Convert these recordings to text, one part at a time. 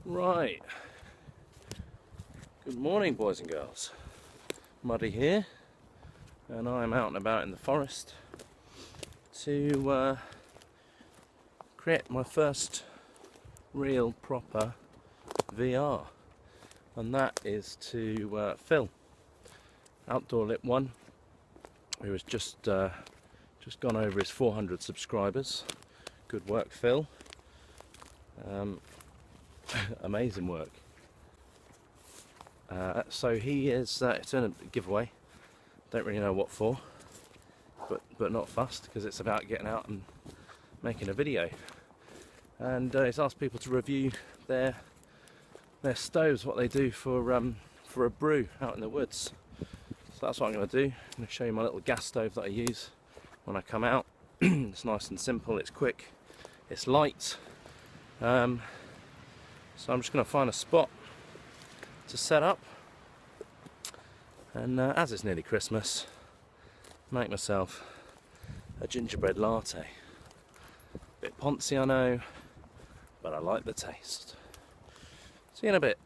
Right, good morning boys and girls. Muddy here, and I'm out and about in the forest to create my first real proper VR, and that is to Phil, Outdoorlip1, who has just gone over his 400 subscribers. Good work, Phil. Amazing work. So he is it's in a giveaway. Don't really know what for, but not fussed, because it's about getting out and making a video. And he's asked people to review their stoves, what they do for a brew out in the woods. So that's what I'm going to do. I'm going to show you my little gas stove that I use when I come out. It's nice and simple. It's quick. It's light. So I'm just going to find a spot to set up, and as it's nearly Christmas, make myself a gingerbread latte. Bit poncy, I know, but I like the taste. See you in a bit.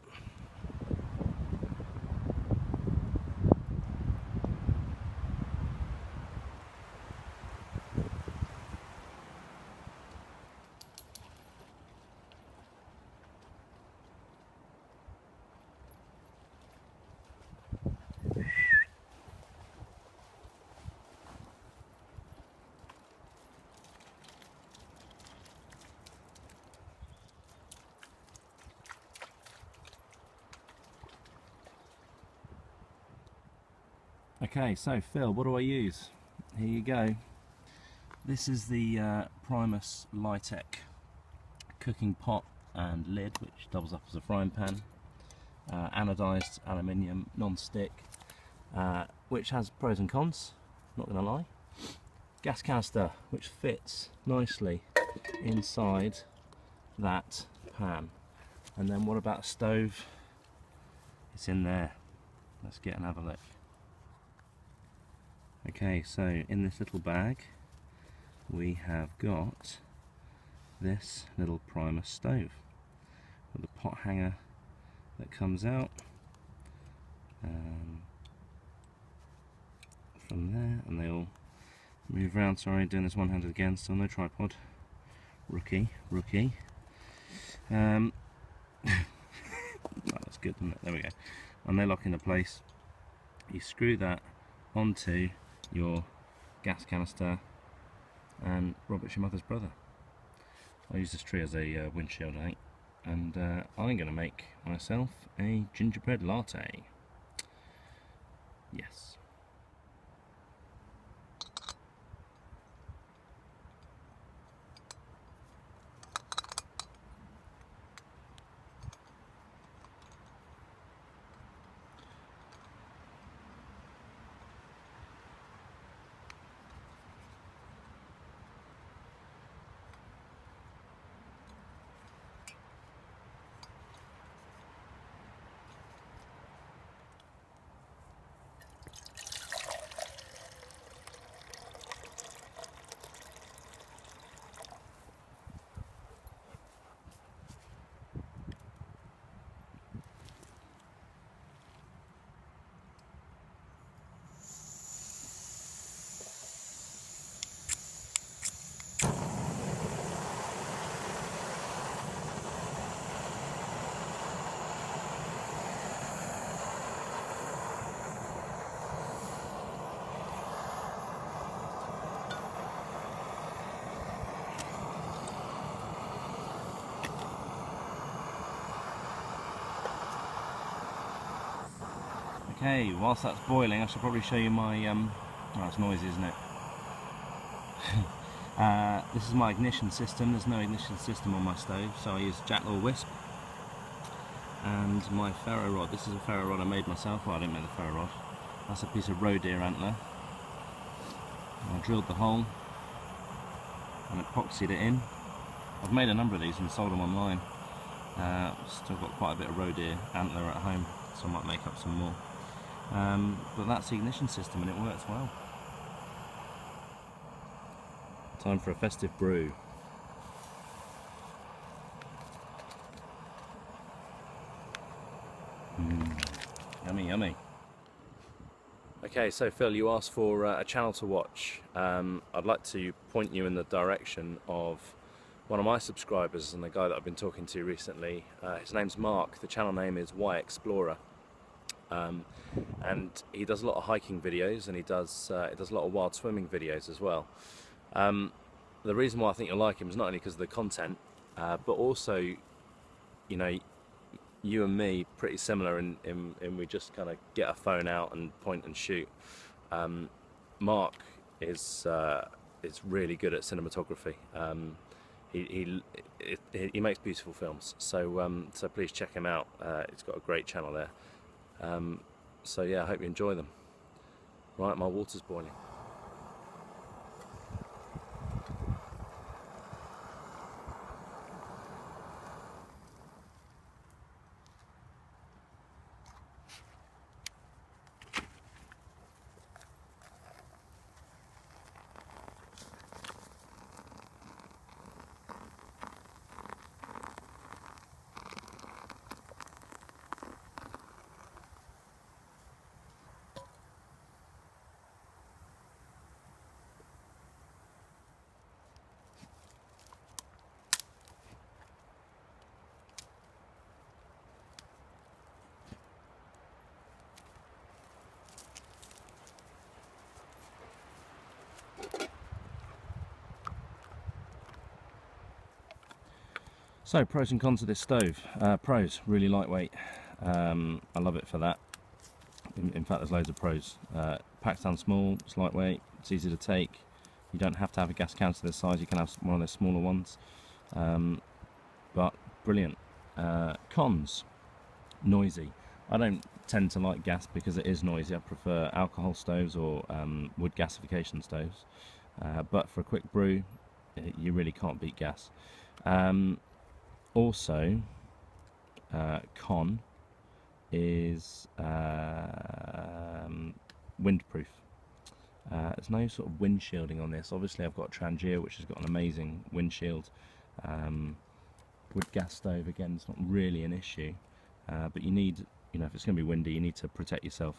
Okay, so Phil, what do I use? Here you go. This is the Primus Litec cooking pot and lid, which doubles up as a frying pan. Anodized aluminium, non-stick, which has pros and cons, not gonna lie. Gas canister, which fits nicely inside that pan. And then what about a stove? It's in there. Let's get and have a look. Okay, so in this little bag we have got this little Primus stove with a pot hanger that comes out from there, and they all move around. Sorry, doing this one-handed again, still no tripod. Rookie. Oh, that's good, isn't it? There we go. And they lock into place. You screw that onto your gas canister, and Robert's your mother's brother. I use this tree as a windshield, I think, and I'm going to make myself a gingerbread latte. Yes. Okay, whilst that's boiling, I should probably show you my, oh, it's noisy, isn't it? This is my ignition system. There's no ignition system on my stove, so I use Jackdaw Wisp. And my ferro rod. This is a ferro rod I made myself. Well, I didn't make the ferro rod. That's a piece of roe deer antler. I drilled the hole and epoxied it in. I've made a number of these and sold them online. Still got quite a bit of roe deer antler at home, so I might make up some more. But that's the ignition system, and it works well. Time for a festive brew. Okay, so Phil, you asked for a channel to watch. I'd like to point you in the direction of one of my subscribers and the guy that I've been talking to recently. His name's Mark. The channel name is Y Explorer, and he does a lot of hiking videos, and he does a lot of wild swimming videos as well. The reason why I think you'll like him is not only because of the content, but also, you know, you and me pretty similar in we just kind of get a phone out and point and shoot. Mark is really good at cinematography. He makes beautiful films, so so please check him out. He's got a great channel there. So yeah, I hope you enjoy them. Right, my water's boiling. So, pros and cons of this stove. Pros, really lightweight. I love it for that. In fact, there's loads of pros. Packs down small, it's lightweight, it's easy to take. You don't have to have a gas canister this size, you can have one of those smaller ones. But brilliant. Cons, noisy. I don't tend to like gas because it is noisy. I prefer alcohol stoves or wood gasification stoves. But for a quick brew, you really can't beat gas. Also, con is windproof. There's no sort of wind shielding on this. Obviously I've got a Trangia which has got an amazing windshield. Wood gas stove, again, it's not really an issue, but you need, you know, if it's going to be windy, you need to protect yourself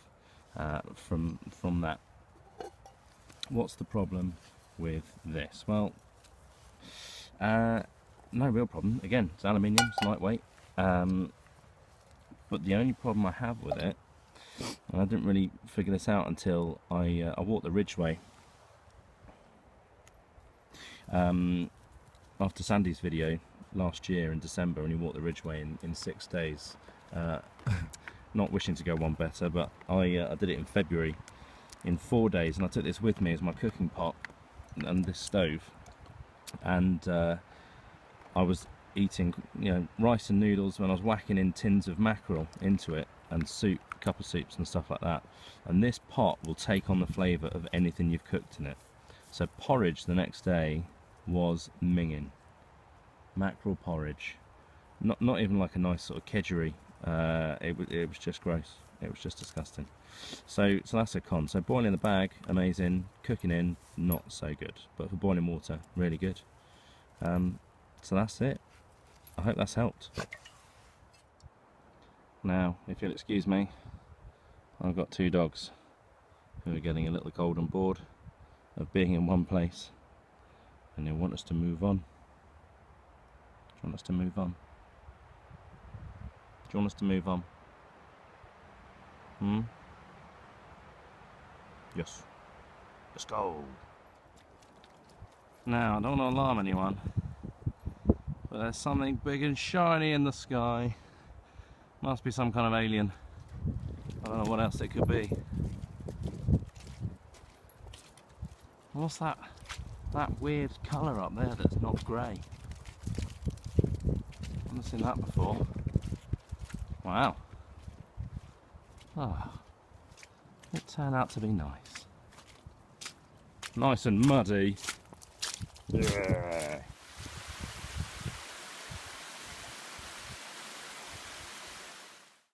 from that. What's the problem with this? Well, no real problem. Again, it's aluminium, it's lightweight. But the only problem I have with it, and I didn't really figure this out until I walked the Ridgeway after Sandy's video last year in December, and he walked the Ridgeway in 6 days. Not wishing to go one better, but I did it in February in 4 days, and I took this with me as my cooking pot and this stove, and I was eating, you know, rice and noodles when I was whacking in tins of mackerel into it, and soup, a couple of soups and stuff like that. And this pot will take on the flavour of anything you've cooked in it. So porridge the next day was minging. Mackerel porridge, not even like a nice sort of kedgeree. It was just gross. It was just disgusting. So that's a con. So boiling in the bag, amazing. Cooking in, not so good. But for boiling water, really good. So that's it. I hope that's helped. Now, if you'll excuse me, I've got 2 dogs who are getting a little cold and bored of being in one place, and they want us to move on. Do you want us to move on? Do you want us to move on? Yes. Let's go. Now, I don't want to alarm anyone, but there's something big and shiny in the sky. Must be some kind of alien. I don't know what else it could be. What's that weird colour up there that's not grey? I haven't seen that before. Wow. Oh, it turned out to be nice. Nice and muddy. Yeah.